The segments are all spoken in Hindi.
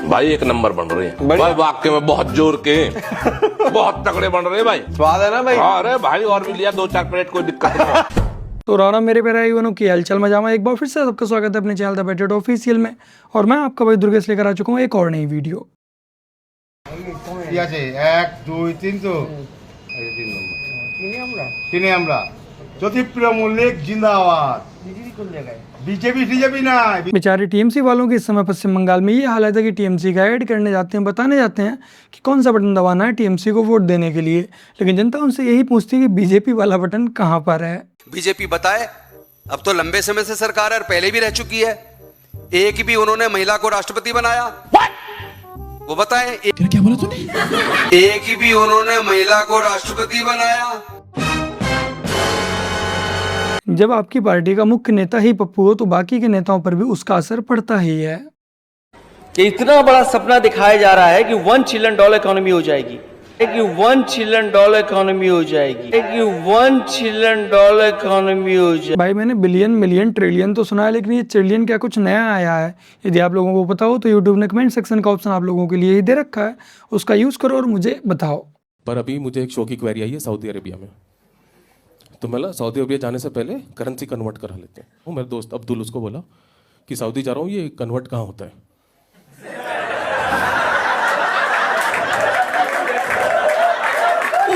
भाई एक नंबर बन रहे हैं भाई, वाकई में बहुत जोर के बहुत तगड़े बन रहे हैं भाई। स्वाद है ना भाई? अरे भाई और भी लिया 2-4 प्लेट, कोई दिक्कत नहीं। तो राणा मेरे प्यारे भाइयों की हालचाल मजामा, एक बार फिर से सबका स्वागत है अपने चैनल द बेटेड ऑफिशियल में। और मैं आपका भाई दुर्गेश लेकर आ चुका हूँ एक और नई वीडियो। কি আছে 1 2 3 তো এই 3 নম্বর কিনে আমরা জ্যোতিপ্রিয় মল্লিক जिंदाबाद। बीजेपी ना बेचारे टीएमसी वालों की इस समय पश्चिम बंगाल में ये हालत है कि टीएमसी का ऐड करने जाते हैं, बताने जाते हैं कि कौन सा बटन दबाना है टीएमसी को वोट देने के लिए, लेकिन जनता उनसे यही पूछती है कि बीजेपी वाला बटन कहाँ पर है। बीजेपी बताए, अब तो लंबे समय से सरकार है और पहले भी रह चुकी है। एक भी उन्होंने महिला को राष्ट्रपति बनाया? वो बताएं। क्या बोला तूने? एक भी उन्होंने महिला को राष्ट्रपति बनाया? जब आपकी पार्टी का मुख्य नेता ही पप्पू हो तो बाकी के नेताओं पर भी उसका असर पड़ता ही है। कि इतना बड़ा सपना दिखाया जा रहा है कि $1 ट्रिलियन इकोनॉमी हो जाएगी, कि $1 ट्रिलियन इकोनॉमी हो जाएगी, कि $1 ट्रिलियन इकोनॉमी हो जाएगी। भाई मैंने बिलियन मिलियन ट्रिलियन तो सुना है, लेकिन ये ट्रिलियन क्या कुछ नया आया है? यदि आप लोगों को पता हो तो यूट्यूब ने कमेंट सेक्शन का ऑप्शन आप लोगों के लिए ही दे रखा है, उसका यूज करो और मुझे बताओ। पर अभी मुझे एक शो की क्वेरी आई है सऊदी अरेबिया में, तो मैं सऊदी अरेबिया जाने से पहले करेंसी कन्वर्ट करा लेते हैं। वो मेरे दोस्त अब्दुल उसको बोला कि सऊदी जा रहा हूँ, ये कन्वर्ट कहाँ होता है?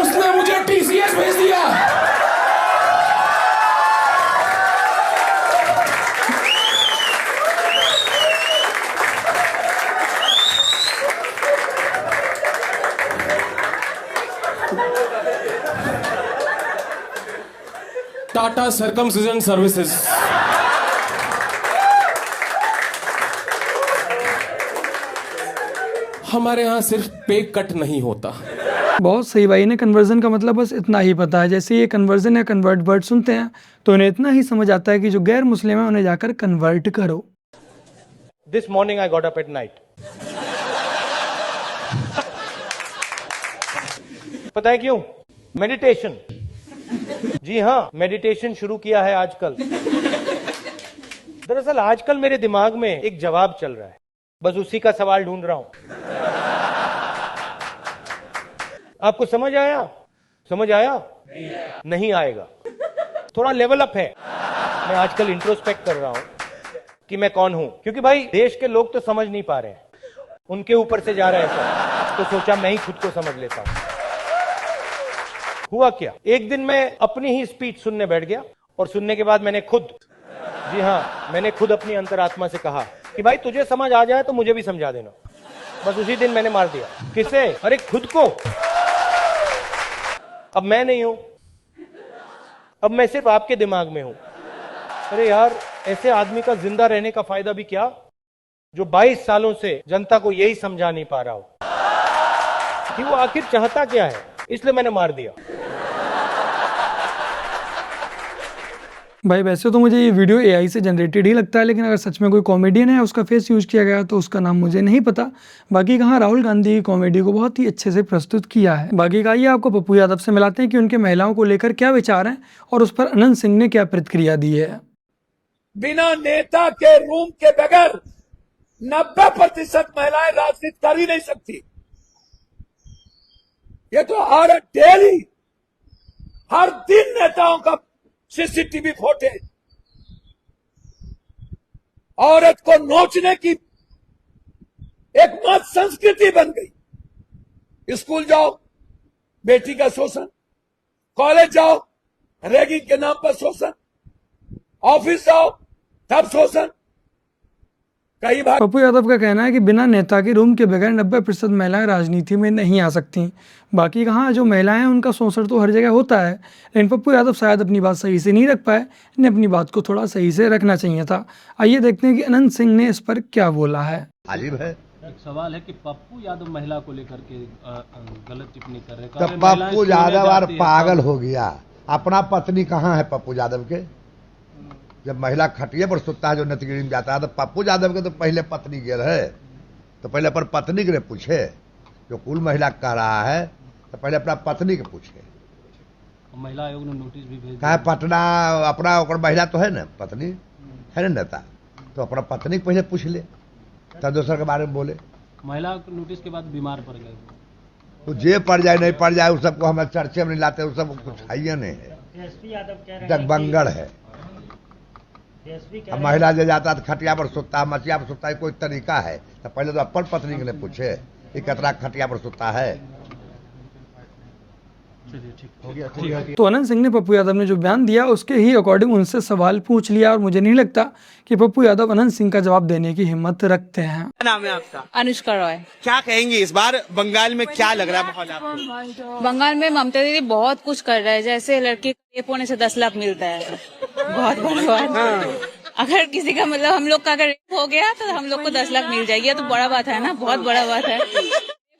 उसने मुझे टीसीएस भेज दिया। Tata circumcision services. हमारे यहाँ सिर्फ पे कट नहीं होता। बहुत सही भाई, इन्हें कन्वर्जन का मतलब बस इतना ही पता है। जैसे ये कन्वर्जन या कन्वर्ट वर्ड सुनते हैं तो इन्हें इतना ही समझ आता है कि जो गैर मुस्लिम है उन्हें जाकर कन्वर्ट करो। This morning I got up at night. पता है क्यों? मेडिटेशन। जी हाँ, मेडिटेशन शुरू किया है आजकल। दरअसल आजकल मेरे दिमाग में एक जवाब चल रहा है, बस उसी का सवाल ढूंढ रहा हूं। आपको समझ आया? समझ आया? नहीं आएगा। थोड़ा लेवल अप है। मैं आजकल इंट्रोस्पेक्ट कर रहा हूं कि मैं कौन हूं, क्योंकि भाई देश के लोग तो समझ नहीं पा रहे हैं, उनके ऊपर से जा रहा है सब, तो सोचा मैं ही खुद को समझ लेता हूं। हुआ क्या, एक दिन मैं अपनी ही स्पीच सुनने बैठ गया और सुनने के बाद मैंने खुद, जी हाँ, मैंने खुद अपनी अंतरात्मा से कहा कि भाई तुझे समझ आ जाए तो मुझे भी समझा देना। बस उसी दिन मैंने मार दिया। किसे? अरे खुद को। अब मैं नहीं हूं, अब मैं सिर्फ आपके दिमाग में हूं। अरे यार, ऐसे आदमी का जिंदा रहने का फायदा भी क्या जो 22 सालों से जनता को यही समझा नहीं पा रहा हो कि वो आखिर चाहता क्या है। इसलिए मैंने मार दिया। भाई वैसे तो मुझे ये वीडियो एआई से जनरेटेड ही लगता है, लेकिन अगर सच में कोई कॉमेडियन है उसका फेस यूज किया गया तो उसका नाम मुझे नहीं पता। बाकी कहाँ राहुल गांधी की कॉमेडी को बहुत ही अच्छे से प्रस्तुत किया है। बाकी का ये आपको पप्पू यादव से मिलाते हैं कि उनके महिलाओं को लेकर क्या विचार हैं और उस पर अनंत सिंह ने क्या प्रतिक्रिया दी है। बिना नेता के रूम के बगैर 90% महिलाएं राजनीति कर ही नहीं सकती। ये तो हर डेली, हर दिन नेताओं का सीसीटीवी फुटेज, औरत को नोचने की एक मत संस्कृति बन गई। स्कूल जाओ, बेटी का शोषण, कॉलेज जाओ, रैगिंग के नाम पर शोषण, ऑफिस जाओ तब शोषण। कई बार पप्पू यादव का कहना है कि बिना नेता के रूम के बगैर 90% महिलाएं राजनीति में नहीं आ सकती। बाकी कहाँ जो महिलाएं हैं उनका शोषण तो हर जगह होता है, लेकिन पप्पू यादव शायद अपनी बात सही से नहीं रख पाए। इन्हें अपनी बात को थोड़ा सही से रखना चाहिए था। आइए देखते हैं कि अनंत सिंह ने इस पर क्या बोला है। अजीब है। एक सवाल है कि पप्पू यादव महिला को लेकर के गलत टिप्पणी कर रहे हैं। तो पप्पू यादव और पागल हो गया। अपना पत्नी कहाँ है पप्पू यादव के? जब महिला खटिए पर सुतता है, जो नतगिरी में जाता है, तो पप्पू यादव के तो पहले पत्नी गिर है, तो पहले पर पत्नी के पूछे। जो कुल महिला कह रहा है तो पहले अपना पत्नी के पूछे। महिला आयोग ने नोटिस भी भेज दिया। पटना अपना महिला तो है ना, पत्नी है ना नेता, तो अपना पत्नी को पहले पूछ ले, तब दूसरे के बारे में बोले। महिला को नोटिस के बाद बीमार पड़ गए। तो जे पड़ जाए नहीं पड़ जाए उस सबको हम चर्चे में नहीं लाते, उस सब कुछ है नहीं है, जगबंगड़ है। अब महिला जो जाता है खटिया पर सुता, मचिया पर सुता है, कोई तरीका है? तो पहले तो अपन पत्नी के लिए पूछे कि कितना खटिया पर सुता है। तो अनंत सिंह ने पप्पू यादव ने जो बयान दिया उसके ही अकॉर्डिंग उनसे सवाल पूछ लिया, और मुझे नहीं लगता कि पप्पू यादव अनंत सिंह का जवाब देने की हिम्मत रखते हैं। क्या नाम है आपका? अनुष्का रॉय। क्या कहेंगी इस बार बंगाल में क्या लग रहा है माहौल आपको? बंगाल में ममता दीदी बहुत कुछ कर रहे हैं, जैसे लड़की को रेप होने से 10 लाख मिलता है, बहुत बड़ी बात है। अगर किसी का मतलब हम लोग का अगर रेप हो गया तो हम लोग को 10 लाख मिल जाएगी, तो बड़ा बात है ना, बहुत बड़ा बात है।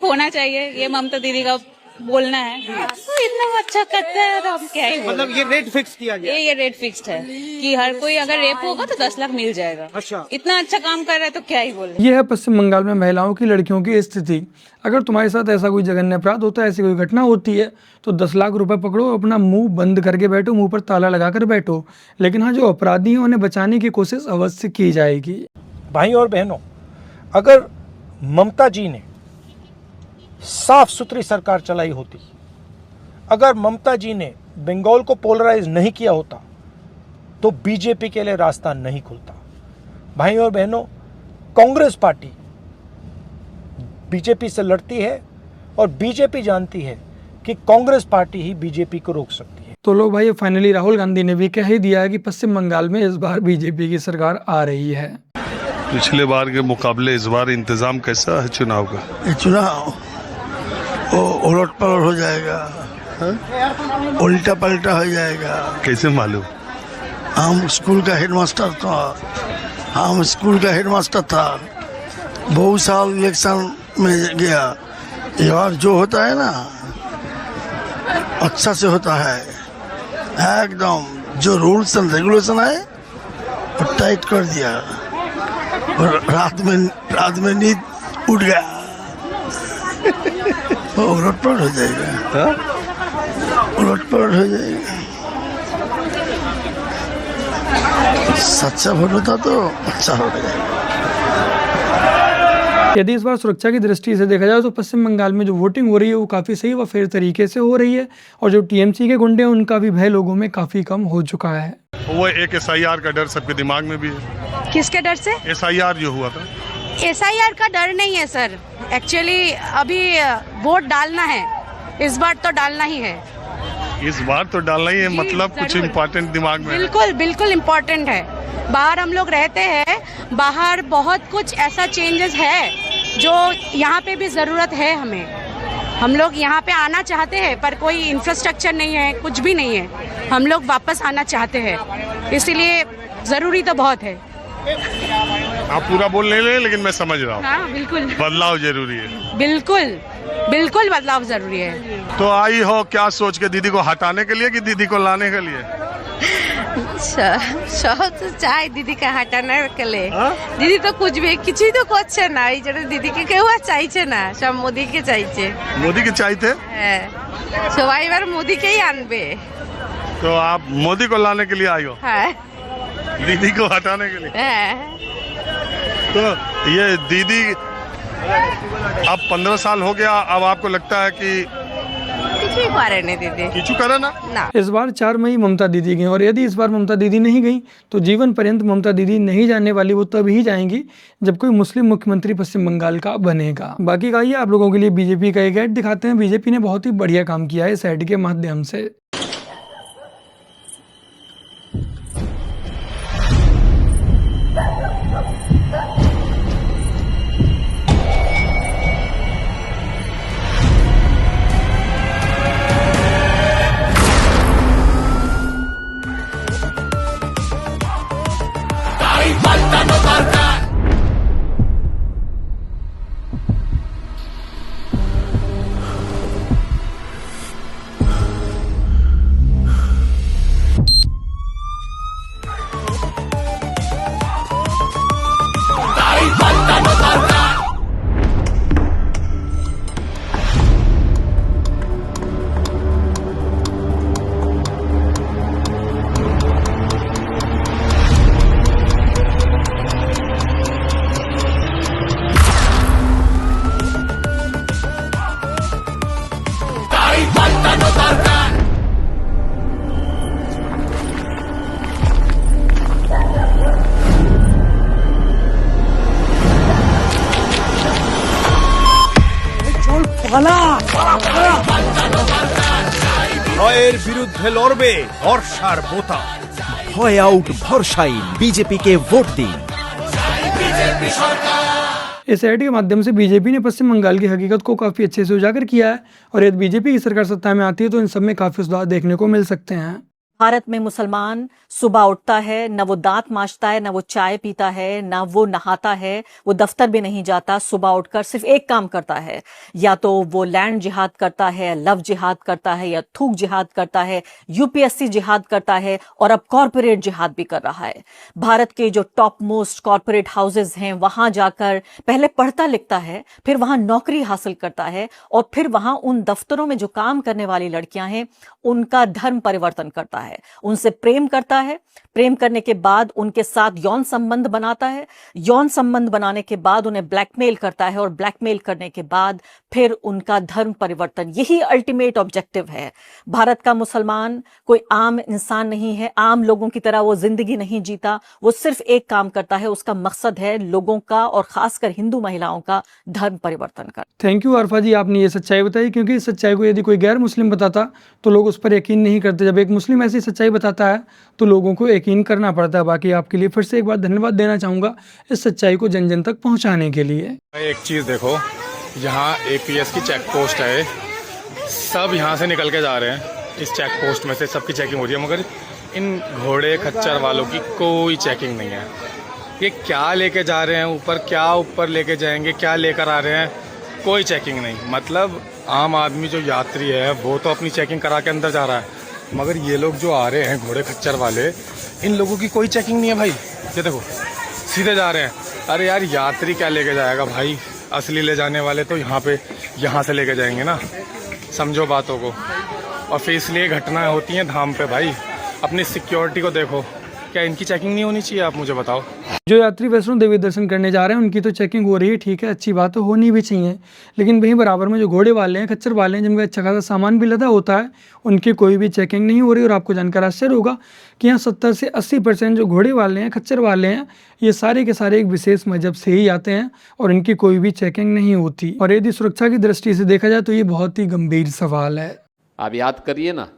होना चाहिए, ये ममता दीदी का बोलना है। तो इतना अच्छा करता है तो हम क्या ही बोलें। मतलब ये रेट फिक्स किया गया? ये रेट फिक्स्ड है कि हर कोई अगर रेप होगा तो 10 लाख मिल जाएगा। अच्छा, इतना अच्छा काम कर रहा है तो क्या ही बोले। ये है पश्चिम बंगाल में महिलाओं की, लड़कियों की स्थिति। अगर तुम्हारे साथ ऐसा कोई जघन्य अपराध होता है, ऐसी कोई घटना होती है, तो 10 लाख रुपए पकड़ो, अपना मुंह बंद करके बैठो, मुंह पर ताला लगाकर बैठो। लेकिन हाँ, जो अपराधी हैं उन्हें बचाने की कोशिश अवश्य की जाएगी। भाई और बहनों, अगर ममता जी ने साफ सुथरी सरकार चलाई होती, अगर ममता जी ने बंगाल को पोलराइज नहीं किया होता, तो बीजेपी के लिए रास्ता नहीं खुलता। भाई और बहनों, कांग्रेस पार्टी बीजेपी से लड़ती है और बीजेपी जानती है कि कांग्रेस पार्टी ही बीजेपी को रोक सकती है। तो लोग भाई, फाइनली राहुल गांधी ने भी कह ही दिया है कि पश्चिम बंगाल में इस बार बीजेपी की सरकार आ रही है। पिछले बार के मुकाबले इस बार इंतजाम कैसा है चुनाव का? चुनाव उलट पलट हो जाएगा, उल्टा पलटा हो जाएगा। कैसे मालूम? हम स्कूल का हेडमास्टर था, बहुत साल इलेक्शन में गया। ये बार जो होता है ना, अच्छा से होता है एकदम। जो रूल्स एंड रेगुलेशन है वो टाइट कर दिया, और रात में नींद उठ गया, उलटपलट हो जाएगा, उलटपलट हो जाएगा। सच्चा वोट होता तो अच्छा हो जाएगा। यदि इस बार सुरक्षा की दृष्टि से देखा जाए तो पश्चिम बंगाल में जो वोटिंग हो रही है वो काफ़ी सही व फेयर तरीके से हो रही है, और जो टीएमसी के गुंडे हैं उनका भी भय लोगों में काफ़ी कम हो चुका है। वो एक SIR का डर सबके दिमाग में भी है। किसके डर से? SIR जो हुआ था। SIR का डर नहीं है सर, एक्चुअली अभी वोट डालना है, इस बार तो डालना ही है। इस बार तो डालना ही है, मतलब कुछ इम्पोर्टेंट दिमाग में? बिल्कुल बिल्कुल इम्पोर्टेंट है। बाहर हम लोग रहते हैं, बाहर बहुत कुछ ऐसा चेंजेस है जो यहाँ पे भी ज़रूरत है हमें। हम लोग यहाँ पे आना चाहते हैं, पर कोई इंफ्रास्ट्रक्चर नहीं है, कुछ भी नहीं है। हम लोग वापस आना चाहते हैं, इसलिए ज़रूरी तो बहुत है। आप पूरा बोल नहीं ले, लेकिन मैं समझ रहा हूँ। हाँ बिल्कुल, बदलाव जरूरी है। बिल्कुल बिल्कुल बदलाव जरूरी है। तो आई हो क्या सोच के, दीदी को हटाने के लिए कि दीदी को लाने के लिए? সব তো চাই দিদিকে হাঁটানোর গেলে, দিদি তো খুঁজবে, কিছুই তো করছে না, এই জন্য দিদিকে কেউ আর চাইছে না, সব মোদিকে চাইছে। मोदी के चाहते? হ্যাঁ, সবাই এবার মোদিকেই আনবে। तो आप मोदी को लाने के लिए आई हो? হ্যাঁ दीदी को हटाने के लिए? হ্যাঁ। तो ये दीदी अब 15 साल हो गया, अब आपको लगता है कि কিছুই করেনি দিদি। किचू करे ना? না, इस बार 4 मई ममता दीदी गई, और यदि इस बार ममता दीदी नहीं गई तो जीवन पर्यंत ममता दीदी नहीं जाने वाली। वो तब ही जाएंगी जब कोई मुस्लिम मुख्यमंत्री पश्चिम बंगाल का बनेगा। बाकी का ये आप लोगों के लिए बीजेपी का एक ऐड दिखाते हैं। बीजेपी ने बहुत ही बढ़िया काम किया है इस ऐड के माध्यम से। ভয়ের বিরুদ্ধে লড়বে বর্ষার বোতা। ভয় আউট ভরসাই बीजेपी के वोट दिन। इस ऐड के माध्यम से बीजेपी ने पश्चिम बंगाल की हकीकत को काफ़ी अच्छे से उजागर किया है और यदि बीजेपी की सरकार सत्ता में आती है तो इन सब में काफ़ी सुधार देखने को मिल सकते हैं। भारत में मुसलमान सुबह उठता है, न वो दांत मांजता है, न वो चाय पीता है, न वो नहाता है, वो दफ्तर भी नहीं जाता। सुबह उठकर सिर्फ एक काम करता है, या तो वो लैंड जिहाद करता है, लव जिहाद करता है, या थूक जिहाद करता है, यूपीएससी जिहाद करता है, और अब कॉर्पोरेट जिहाद भी कर रहा है। भारत के जो टॉप मोस्ट कॉर्पोरेट हाउसेज हैं वहां जाकर पहले पढ़ता लिखता है, फिर वहां नौकरी हासिल करता है, और फिर वहां उन दफ्तरों में जो काम करने वाली लड़कियां हैं उनका धर्म परिवर्तन करता है, उनसे प्रेम करता है, प्रेम करने के बाद उनके साथ यौन संबंध बनाता है, यौन संबंध बनाने के बाद उन्हें ब्लैकमेल करता है, और ब्लैकमेल करने के बाद फिर उनका धर्म परिवर्तन। यही अल्टीमेट ऑब्जेक्टिव है। भारत का मुसलमान कोई आम इंसान नहीं है, आम लोगों की तरह वो जिंदगी नहीं जीता। वो सिर्फ एक काम करता है, उसका मकसद है लोगों का और खासकर हिंदू महिलाओं का धर्म परिवर्तन करना। थैंक यू आरफा जी, आपने ये सच्चाई बताई, क्योंकि इस सच्चाई को यदि कोई गैर मुस्लिम बताता तो लोग उस पर यकीन नहीं करते। जब एक मुस्लिम ऐसी सच्चाई बताता है तो लोगों को यकीन करना पड़ता है। बाकी आपके लिए फिर से एक बार धन्यवाद देना चाहूँगा इस सच्चाई को जन जन तक पहुँचाने के लिए। एक चीज़ देखो, यहाँ APS की चेक पोस्ट है, सब यहाँ से निकल के जा रहे हैं। इस चेक पोस्ट में से सबकी चेकिंग हो रही है, मगर इन घोड़े खच्चर वालों की कोई चेकिंग नहीं है। ये क्या लेके जा रहे हैं ऊपर, क्या ऊपर लेके जाएंगे, क्या लेकर आ रहे हैं, कोई चेकिंग नहीं। मतलब आम आदमी जो यात्री है वो तो अपनी चेकिंग करा के अंदर जा रहा है, मगर ये लोग जो आ रहे हैं घोड़े खच्चर वाले, इन लोगों की कोई चेकिंग नहीं है भाई। ये देखो सीधे जा रहे हैं। अरे यार, यात्री क्या लेके जाएगा भाई, असली ले जाने वाले तो यहाँ से लेके जाएंगे ना, समझो बातों को। और फिर इसलिए घटनाएं होती हैं धाम पे भाई। अपनी सिक्योरिटी को देखो, क्या इनकी चेकिंग नहीं होनी चाहिए? आप मुझे बताओ। जो यात्री वैष्णो देवी दर्शन करने जा रहे हैं उनकी तो चेकिंग हो रही है, ठीक है, अच्छी बात है, होनी भी चाहिए। लेकिन वहीं बराबर में जो घोड़े वाले हैं, खच्चर वाले हैं, जिनका अच्छा खासा सामान भी लदा होता है, उनकी कोई भी चेकिंग नहीं हो रही। और आपको जानकर आश्चर्य होगा कि यहाँ 70 से 80% जो घोड़े वाले हैं, खच्चर वाले हैं, ये सारे के सारे एक विशेष मजहब से ही आते हैं और इनकी कोई भी चेकिंग नहीं होती। और यदि सुरक्षा की दृष्टि से देखा जाए तो ये बहुत ही गंभीर सवाल है। आप याद करिए ना,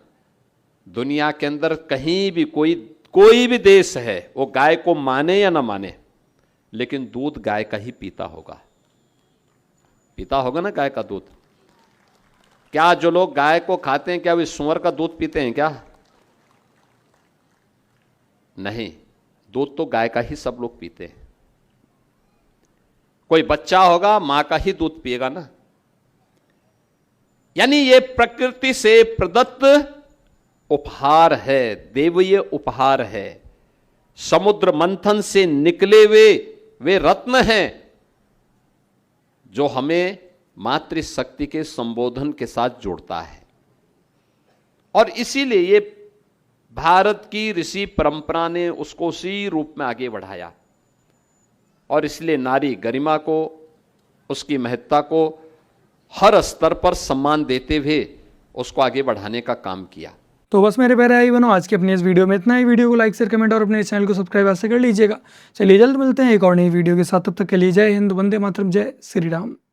दुनिया के अंदर कहीं भी कोई भी देश है, वो गाय को माने या ना माने, लेकिन दूध गाय का ही पीता होगा ना गाय का दूध। क्या जो लोग गाय को खाते हैं क्या वे सुअर का दूध पीते हैं क्या? नहीं, दूध तो गाय का ही सब लोग पीते हैं। कोई बच्चा होगा मां का ही दूध पिएगा ना। यानी ये प्रकृति से प्रदत्त उपहार है, देवीय उपहार है। समुद्र मंथन से निकले वे रत्न हैं जो हमें मातृशक्ति के संबोधन के साथ जोड़ता है। और इसीलिए ये भारत की ऋषि परंपरा ने उसको उसी रूप में आगे बढ़ाया। और इसलिए नारी गरिमा को, उसकी महत्ता को हर स्तर पर सम्मान देते हुए उसको आगे बढ़ाने का काम किया। तो बस मेरे प्यारे भाई बहनों, आज की अपनी इस वीडियो में इतना ही। वीडियो को लाइक शेयर कमेंट और अपने चैनल को सब्सक्राइब ऐसे कर लीजिएगा। चलिए जल्द मिलते हैं एक और नई वीडियो के साथ, तब तक के लिए जय हिंद, वंदे मातरम, जय श्री राम।